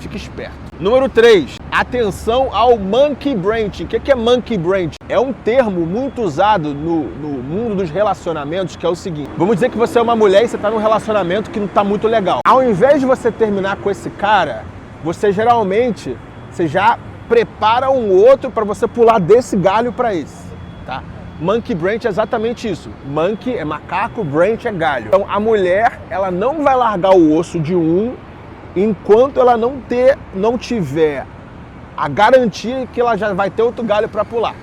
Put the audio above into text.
fica esperto. Número 3, atenção ao monkey branch. O que é monkey branch? É um termo muito usado no mundo dos relacionamentos, que é o seguinte. Vamos dizer que você é uma mulher e você está num relacionamento que não está muito legal. Ao invés de você terminar com esse cara, você já prepara um outro para você pular desse galho para esse, tá? Monkey branch é exatamente isso. Monkey é macaco, branch é galho. Então a mulher, ela não vai largar o osso de um enquanto ela não tiver a garantia que ela já vai ter outro galho para pular.